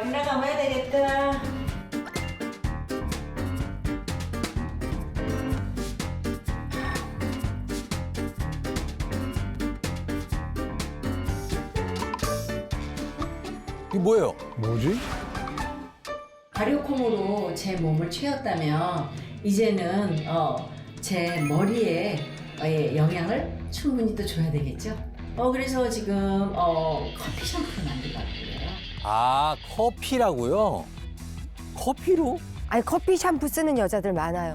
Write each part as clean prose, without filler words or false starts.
머리나 감아야 되겠다. 이게 뭐예요? 뭐지? 발효콩으로 제 몸을 채웠다면 이제는 제 머리에 영향을 충분히 또 줘야 되겠죠. 그래서 지금 커피 샴푸를 만들려고 그래요. 아, 커피라고요? 커피로? 아니 커피 샴푸 쓰는 여자들 많아요.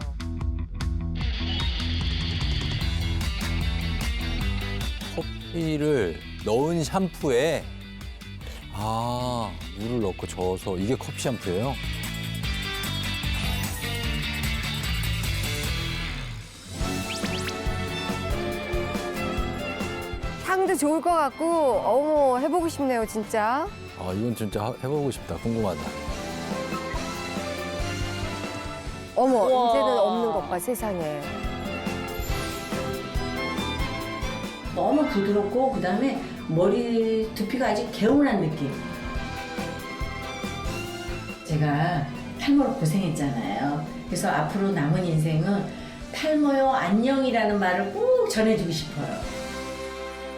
커피를 넣은 샴푸에 물을 넣고 저어서 이게 커피 샴푸예요? 향도 좋을 것 같고 어머 해보고 싶네요 진짜. 이건 진짜 해보고 싶다. 궁금하다. 어머 우와. 이제는 없는 것 봐 세상에. 너무 부드럽고 그다음에 머리 두피가 아직 개운한 느낌. 제가 탈모로 고생했잖아요. 그래서 앞으로 남은 인생은 탈모요 안녕이라는 말을 꼭 전해주고 싶어요.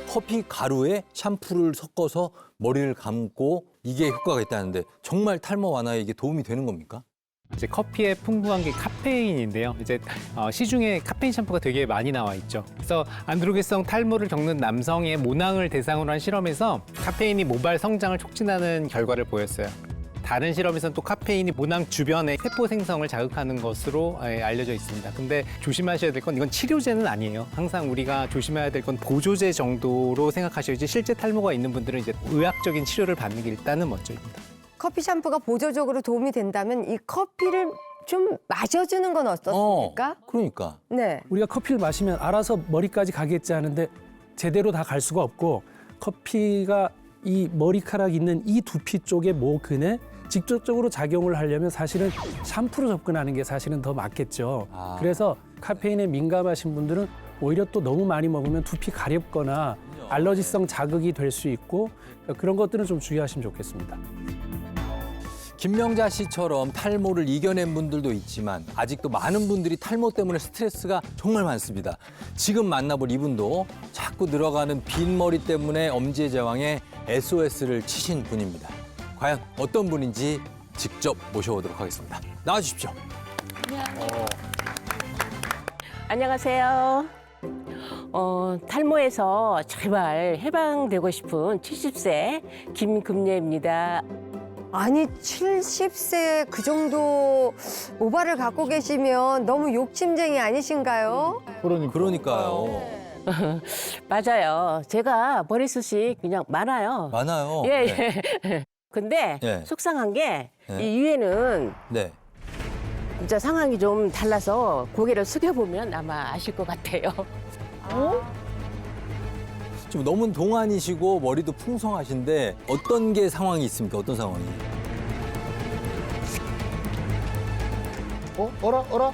커피 가루에 샴푸를 섞어서 머리를 감고 이게 효과가 있다는데 정말 탈모 완화에 이게 도움이 되는 겁니까? 이제 커피에 풍부한 게 카페인인데요. 이제 시중에 카페인 샴푸가 되게 많이 나와 있죠. 그래서 안드로게성 탈모를 겪는 남성의 모낭을 대상으로 한 실험에서 카페인이 모발 성장을 촉진하는 결과를 보였어요. 다른 실험에서는 또 카페인이 모낭 주변의 세포 생성을 자극하는 것으로 알려져 있습니다. 근데 조심하셔야 될 건 이건 치료제는 아니에요. 항상 우리가 조심해야 될 건 보조제 정도로 생각하셔야지 실제 탈모가 있는 분들은 이제 의학적인 치료를 받는 게 일단은 먼저입니다. 커피 샴푸가 보조적으로 도움이 된다면 이 커피를 좀 마셔주는 건 어떻습니까? 그러니까. 네. 우리가 커피를 마시면 알아서 머리까지 가겠지 하는데 제대로 다 갈 수가 없고 커피가 이 머리카락 있는 이 두피 쪽의 모근에 직접적으로 작용을 하려면 사실은 샴푸로 접근하는 게 사실은 더 맞겠죠. 그래서 카페인에 민감하신 분들은 오히려 또 너무 많이 먹으면 두피 가렵거나 알러지성 자극이 될 수 있고 그런 것들은 좀 주의하시면 좋겠습니다. 김명자 씨처럼 탈모를 이겨낸 분들도 있지만 아직도 많은 분들이 탈모 때문에 스트레스가 정말 많습니다. 지금 만나볼 이분도 자꾸 늘어가는 빈 머리 때문에 엄지의 제왕에 SOS를 치신 분입니다. 과연 어떤 분인지 직접 모셔보도록 하겠습니다. 나와주십시오. 안녕하세요. 탈모에서 제발 해방되고 싶은 70세 김금예입니다. 아니 70세 그 정도 모발을 갖고 계시면 너무 욕심쟁이 아니신가요? 그러니까요. 맞아요. 제가 머리숱이 그냥 많아요. 많아요. 예, 네. 예. 근데 네. 속상한 게 이 네. 위에는 네. 진짜 상황이 좀 달라서 고개를 숙여보면 아마 아실 것 같아요. 좀 너무 동안이시고 머리도 풍성하신데 어떤 게 상황이 있습니까? 어떤 상황이? 어라?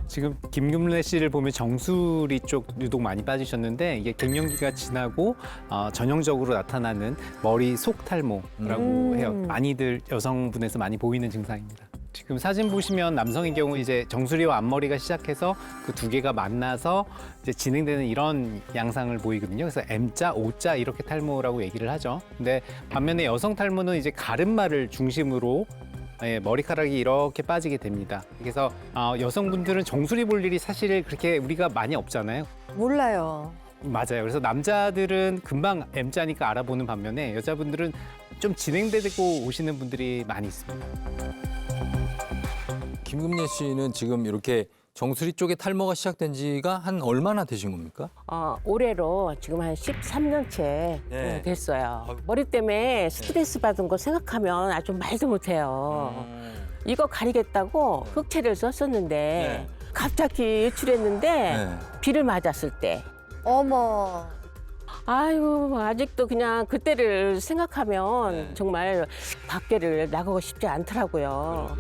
지금 김금래 씨를 보면 정수리 쪽 유독 많이 빠지셨는데 이게 갱년기가 지나고 전형적으로 나타나는 머리 속 탈모라고 해요. 많이들 여성분에서 많이 보이는 증상입니다. 지금 사진 보시면 남성의 경우 이제 정수리와 앞머리가 시작해서 그 두 개가 만나서 이제 진행되는 이런 양상을 보이거든요. 그래서 M자, O자 이렇게 탈모라고 얘기를 하죠. 근데 반면에 여성 탈모는 이제 가르마를 중심으로 머리카락이 이렇게 빠지게 됩니다. 그래서 여성분들은 정수리 볼 일이 사실 그렇게 우리가 많이 없잖아요. 몰라요. 맞아요. 그래서 남자들은 금방 M자니까 알아보는 반면에 여자분들은 좀 진행되고 오시는 분들이 많이 있습니다. 김금예 씨는 지금 이렇게 정수리 쪽에 탈모가 시작된 지가 한 얼마나 되신 겁니까? 올해로 지금 한 13년째 네. 됐어요. 머리 때문에 스트레스 받은 거 생각하면 아주 말도 못해요. 이거 가리겠다고 흑채를 썼었는데 네. 갑자기 외출했는데 네. 비를 맞았을 때 어머. 아유 아직도 그냥 그때를 생각하면 네. 정말 밖에를 나가고 싶지 않더라고요.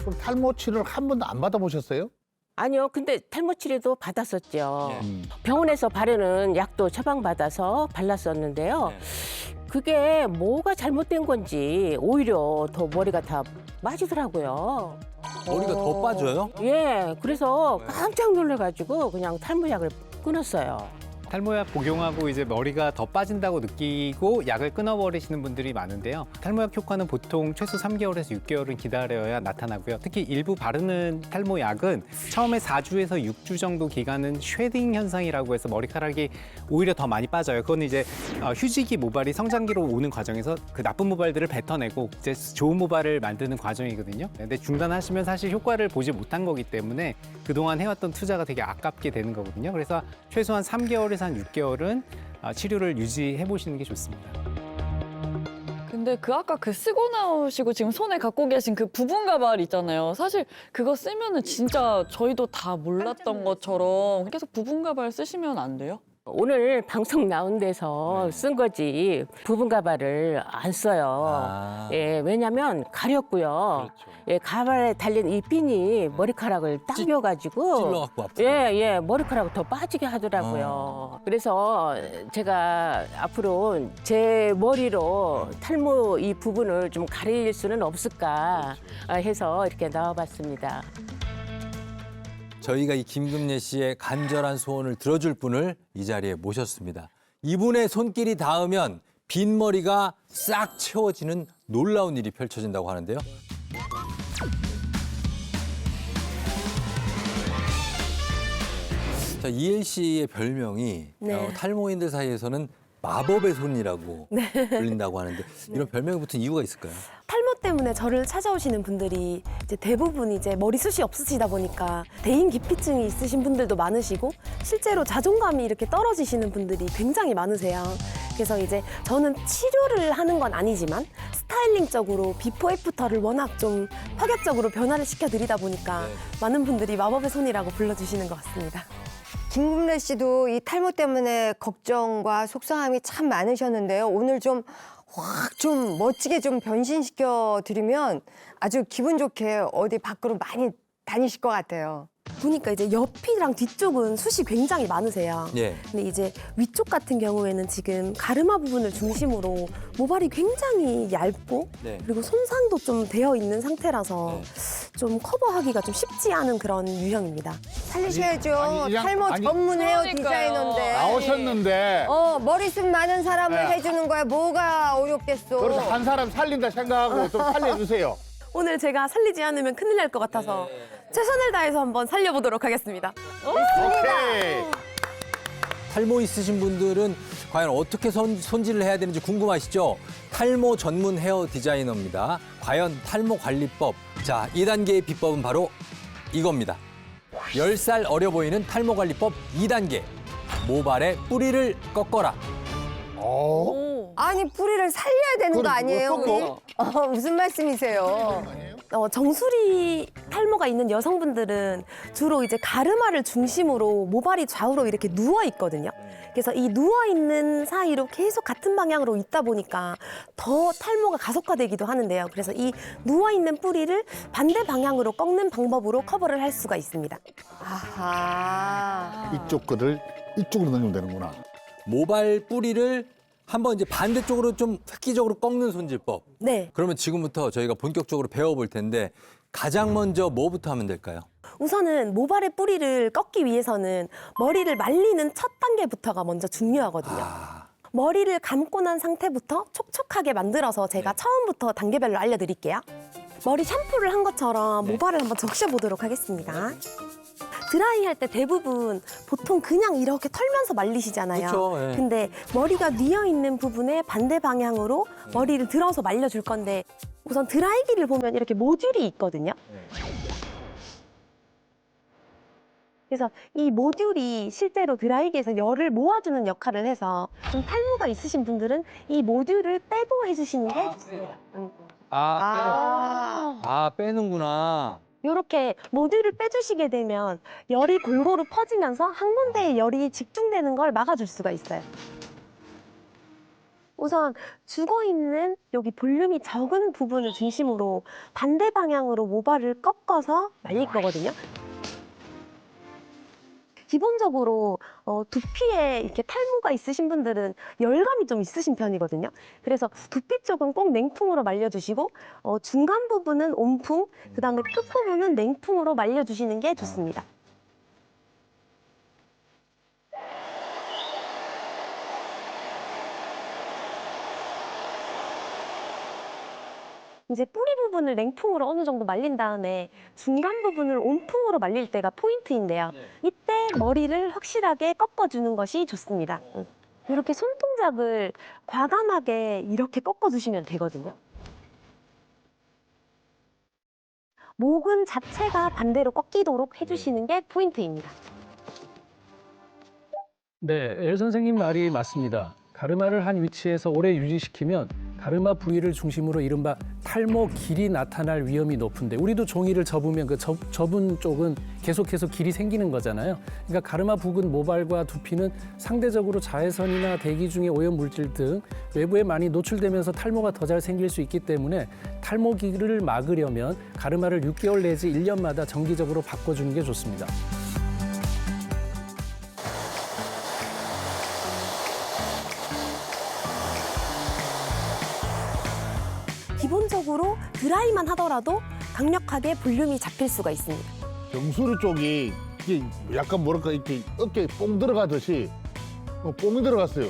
그럼 탈모 치료를 한 번도 안 받아보셨어요? 아니요, 근데 탈모 치료도 받았었죠. 네. 병원에서 바르는 약도 처방받아서 발랐었는데요. 그게 뭐가 잘못된 건지 오히려 더 머리가 다 빠지더라고요. 머리가 더 빠져요? 예, 그래서 깜짝 놀래가지고 그냥 탈모약을 끊었어요. 탈모약 복용하고 이제 머리가 더 빠진다고 느끼고 약을 끊어버리시는 분들이 많은데요. 탈모약 효과는 보통 최소 3개월에서 6개월은 기다려야 나타나고요. 특히 일부 바르는 탈모약은 처음에 4주에서 6주 정도 기간은 쉐딩 현상이라고 해서 머리카락이 오히려 더 많이 빠져요. 그건 이제 휴지기 모발이 성장기로 오는 과정에서 그 나쁜 모발들을 뱉어내고 이제 좋은 모발을 만드는 과정이거든요. 근데 중단하시면 사실 효과를 보지 못한 거기 때문에 그동안 해왔던 투자가 되게 아깝게 되는 거거든요. 그래서 최소한 3개월에서 한 6개월은 치료를 유지해 보시는 게 좋습니다. 근데 그 아까 그 쓰고 나오시고 지금 손에 갖고 계신 그 부분 가발 있잖아요. 사실 그거 쓰면은 진짜 저희도 다 몰랐던 것처럼 계속 부분 가발 쓰시면 안 돼요? 오늘 방송 나온 데서 쓴 거지 부분 가발을 안 써요. 아. 예, 왜냐면 가렸고요. 예, 가발에 달린 이 핀이 머리카락을 당겨가지고 찔러갖고 아프고. 예, 머리카락을 더 빠지게 하더라고요. 그래서 제가 앞으로 제 머리로 탈모 이 부분을 좀 가릴 수는 없을까 해서 이렇게 나와봤습니다. 저희가 이 김금래 씨의 간절한 소원을 들어줄 분을 이 자리에 모셨습니다. 이분의 손길이 닿으면 빈 머리가 싹 채워지는 놀라운 일이 펼쳐진다고 하는데요. 자, 이엘 씨의 별명이 네. 탈모인들 사이에서는 마법의 손이라고 불린다고 하는데 이런 별명이 붙은 이유가 있을까요? 탈모 때문에 저를 찾아오시는 분들이 이제 대부분 이제 머리숱이 없으시다 보니까 대인 기피증이 있으신 분들도 많으시고 실제로 자존감이 이렇게 떨어지시는 분들이 굉장히 많으세요. 그래서 이제 저는 치료를 하는 건 아니지만 스타일링적으로 비포 애프터를 워낙 좀 파격적으로 변화를 시켜드리다 보니까 많은 분들이 마법의 손이라고 불러주시는 것 같습니다. 김금래 씨도 이 탈모 때문에 걱정과 속상함이 참 많으셨는데요. 오늘 좀 확 좀 멋지게 좀 변신시켜 드리면 아주 기분 좋게 어디 밖으로 많이 다니실 것 같아요. 보니까 이제 옆이랑 뒤쪽은 숱이 굉장히 많으세요. 예. 근데 이제 위쪽 같은 경우에는 지금 가르마 부분을 중심으로 모발이 굉장히 얇고 네. 그리고 손상도 좀 되어 있는 상태라서 좀 커버하기가 좀 쉽지 않은 그런 유형입니다. 살리셔야죠. 아니, 탈모 아니, 전문 헤어 그러니까요. 디자이너인데. 나오셨는데 머리숱 많은 사람을 네. 해주는 거야. 뭐가 어렵겠어. 그래서 한 사람 살린다 생각하고 좀 살려주세요. 오늘 제가 살리지 않으면 큰일 날 것 같아서 최선을 다해서 한번 살려보도록 하겠습니다. 오케이. 탈모 있으신 분들은 과연 어떻게 손질을 해야 되는지 궁금하시죠? 탈모 전문 헤어 디자이너입니다. 과연 탈모 관리법. 자, 2단계의 비법은 바로 이겁니다. 10살 어려 보이는 탈모 관리법 2단계. 모발의 뿌리를 꺾어라. 아니 뿌리를 살려야 되는 거 아니에요? 꺾어? 무슨 말씀이세요? 정수리 탈모가 있는 여성분들은 주로 이제 가르마를 중심으로 모발이 좌우로 이렇게 누워 있거든요. 그래서 이 누워 있는 사이로 계속 같은 방향으로 있다 보니까 더 탈모가 가속화되기도 하는데요. 그래서 이 누워 있는 뿌리를 반대 방향으로 꺾는 방법으로 커버를 할 수가 있습니다. 아하. 이쪽 거를 이쪽으로 넣으면 되는구나. 모발 뿌리를 한번 이제 반대쪽으로 좀 획기적으로 꺾는 손질법. 네. 그러면 지금부터 저희가 본격적으로 배워볼 텐데 가장 먼저 뭐부터 하면 될까요? 우선은 모발의 뿌리를 꺾기 위해서는 머리를 말리는 첫 단계부터가 먼저 중요하거든요. 머리를 감고 난 상태부터 촉촉하게 만들어서 제가 처음부터 단계별로 알려드릴게요. 머리 샴푸를 한 것처럼 모발을 한번 적셔보도록 하겠습니다. 드라이 할 때 대부분 보통 그냥 이렇게 털면서 말리시잖아요. 그쵸, 예. 근데 머리가 뉘어 있는 부분에 반대 방향으로 머리를 들어서 말려줄 건데 우선 드라이기를 보면 이렇게 모듈이 있거든요. 그래서 이 모듈이 실제로 드라이기에서 열을 모아주는 역할을 해서 좀 탈모가 있으신 분들은 이 모듈을 빼고 해주시는 게 좋습니다. 빼는구나. 이렇게 모듈을 빼주시게 되면 열이 골고루 퍼지면서 한 군데에 열이 집중되는 걸 막아줄 수가 있어요. 우선 죽어있는 여기 볼륨이 적은 부분을 중심으로 반대 방향으로 모발을 꺾어서 말릴 거거든요. 기본적으로 두피에 이렇게 탈모가 있으신 분들은 열감이 좀 있으신 편이거든요. 그래서 두피 쪽은 꼭 냉풍으로 말려주시고 중간 부분은 온풍, 그다음에 끝 부분은 냉풍으로 말려주시는 게 좋습니다. 이제 뿌리 부분을 냉풍으로 어느 정도 말린 다음에 중간 부분을 온풍으로 말릴 때가 포인트인데요. 이때 머리를 확실하게 꺾어주는 것이 좋습니다. 이렇게 손동작을 과감하게 이렇게 꺾어주시면 되거든요. 모근 자체가 반대로 꺾이도록 해주시는 게 포인트입니다. 네, 엘 선생님 말이 맞습니다. 가르마를 한 위치에서 오래 유지시키면 가르마 부위를 중심으로 이른바 탈모 길이 나타날 위험이 높은데 우리도 종이를 접으면 그 접은 쪽은 계속해서 길이 생기는 거잖아요. 그러니까 가르마 부근 모발과 두피는 상대적으로 자외선이나 대기 중의 오염 물질 등 외부에 많이 노출되면서 탈모가 더 잘 생길 수 있기 때문에 탈모 길을 막으려면 가르마를 6개월 내지 1년마다 정기적으로 바꿔주는 게 좋습니다. 기본적으로 드라이만 하더라도 강력하게 볼륨이 잡힐 수가 있습니다. 정수리 쪽이 이게 약간 뭐랄까 이렇게 어깨에 뽕 들어가듯이 뽕이 들어갔어요.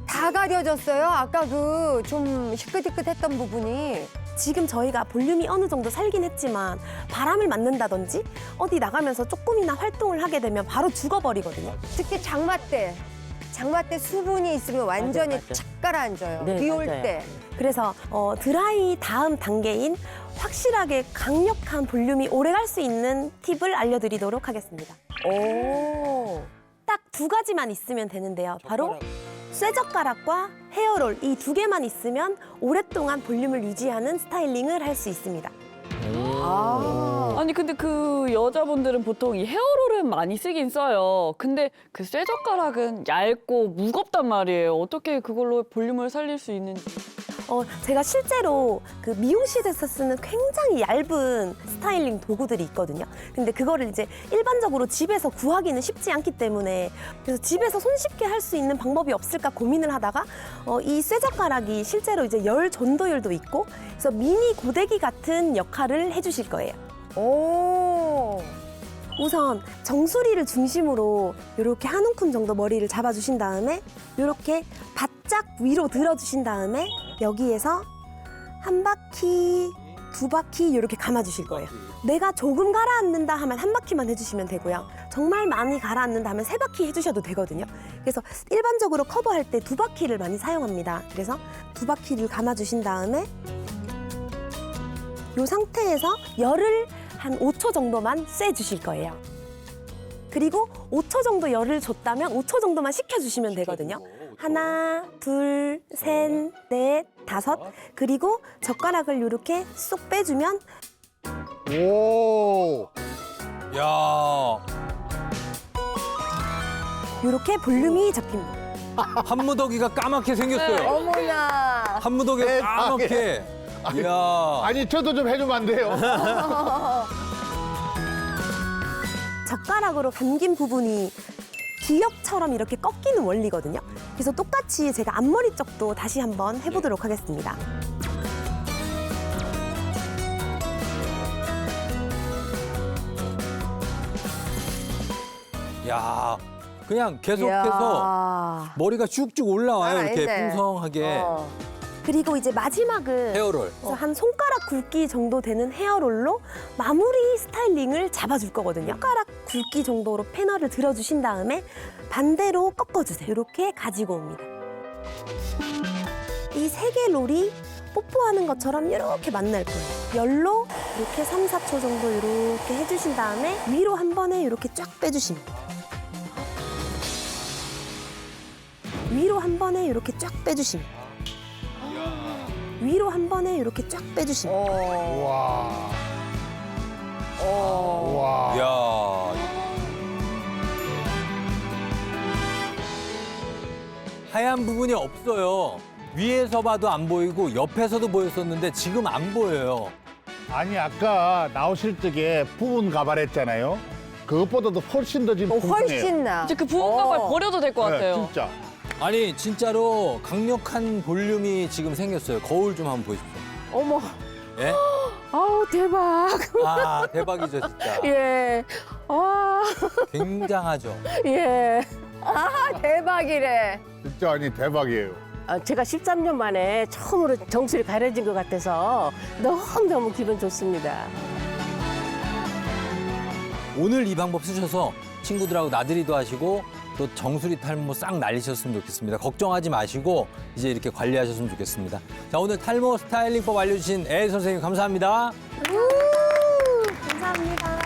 다 가려졌어요. 아까 그 좀 희끗희끗했던 부분이. 지금 저희가 볼륨이 어느 정도 살긴 했지만 바람을 맞는다든지 어디 나가면서 조금이나 활동을 하게 되면 바로 죽어버리거든요. 특히 장마 때 수분이 있으면 완전히 맞아요. 착 가라앉아요. 네, 비 올 맞아요. 때. 그래서 드라이 다음 단계인 확실하게 강력한 볼륨이 오래갈 수 있는 팁을 알려드리도록 하겠습니다. 오. 딱 두 가지만 있으면 되는데요. 바로 쇠젓가락과 헤어롤 이 두 개만 있으면 오랫동안 볼륨을 유지하는 스타일링을 할 수 있습니다. 아니 근데 그 여자분들은 보통 이 헤어롤은 많이 쓰긴 써요. 근데 그 쇠젓가락은 얇고 무겁단 말이에요. 어떻게 그걸로 볼륨을 살릴 수 있는지. 제가 실제로 그 미용실에서 쓰는 굉장히 얇은 스타일링 도구들이 있거든요. 근데 그거를 이제 일반적으로 집에서 구하기는 쉽지 않기 때문에 그래서 집에서 손쉽게 할 수 있는 방법이 없을까 고민을 하다가 이 쇠젓가락이 실제로 이제 열 전도율도 있고 그래서 미니 고데기 같은 역할을 해주실 거예요. 오. 우선 정수리를 중심으로 이렇게 한 움큼 정도 머리를 잡아주신 다음에 이렇게 바짝 위로 들어주신 다음에 여기에서 한 바퀴, 두 바퀴 이렇게 감아주실 거예요. 내가 조금 가라앉는다 하면 한 바퀴만 해주시면 되고요. 정말 많이 가라앉는다 하면 세 바퀴 해주셔도 되거든요. 그래서 일반적으로 커버할 때 두 바퀴를 많이 사용합니다. 그래서 두 바퀴를 감아주신 다음에 이 상태에서 열을 한 5초 정도만 쐬주실 거예요. 그리고 5초 정도 열을 줬다면 5초 정도만 식혀주시면 되거든요. 하나, 둘, 셋, 넷, 다섯. 그리고 젓가락을 이렇게 쏙 빼주면 오. 야, 이렇게 볼륨이 잡힙니다. 한무더기가 까맣게 생겼어요. 어머나. 한무더기가 세상에. 까맣게. 이야. 아니 저도 좀 해주면 안 돼요? 젓가락으로 감긴 부분이 기역처럼 이렇게 꺾이는 원리거든요. 그래서 똑같이 제가 앞머리 쪽도 다시 한번 해보도록 하겠습니다. 야, 그냥 계속해서 이야. 머리가 쭉쭉 올라와요. 아, 이렇게 아닌데. 풍성하게. 그리고 이제 마지막은 헤어롤. 그래서 한 손가락 굵기 정도 되는 헤어롤로 마무리 스타일링을 잡아줄 거거든요. 손가락 굵기 정도로 패널을 들어주신 다음에 반대로 꺾어주세요. 이렇게 가지고 옵니다. 이 세 개 롤이 뽀뽀하는 것처럼 이렇게 만날 거예요. 열로 이렇게 3, 4초 정도 이렇게 해주신 다음에 위로 한 번에 이렇게 쫙 빼주십니다. 위로 한 번에 이렇게 쫙 빼주십니다. 위로 한 번에 이렇게 쫙 빼주십니다. 와. 오. 와. 이야. 하얀 부분이 없어요. 위에서 봐도 안 보이고 옆에서도 보였었는데 지금 안 보여요. 아니 아까 나오실 적에 부분 가발했잖아요. 그것보다도 훨씬 더 지금 풍성해요. 훨씬 나. 이제 그 부분가발 버려도 될 것 네, 같아요. 진짜. 아니 진짜로 강력한 볼륨이 지금 생겼어요. 거울 좀 한번 보십시오. 어머, 예? 아우 대박. 아 대박이죠 진짜. 예, 와, 굉장하죠. 예. 대박이래. 진짜 아니 대박이에요. 제가 13년 만에 처음으로 정수리 가려진 것 같아서 너무너무 기분 좋습니다. 오늘 이 방법 쓰셔서 친구들하고 나들이도 하시고 또 정수리 탈모 싹 날리셨으면 좋겠습니다. 걱정하지 마시고 이제 이렇게 관리하셨으면 좋겠습니다. 자, 오늘 탈모 스타일링법 알려주신 애 선생님 감사합니다. 감사합니다.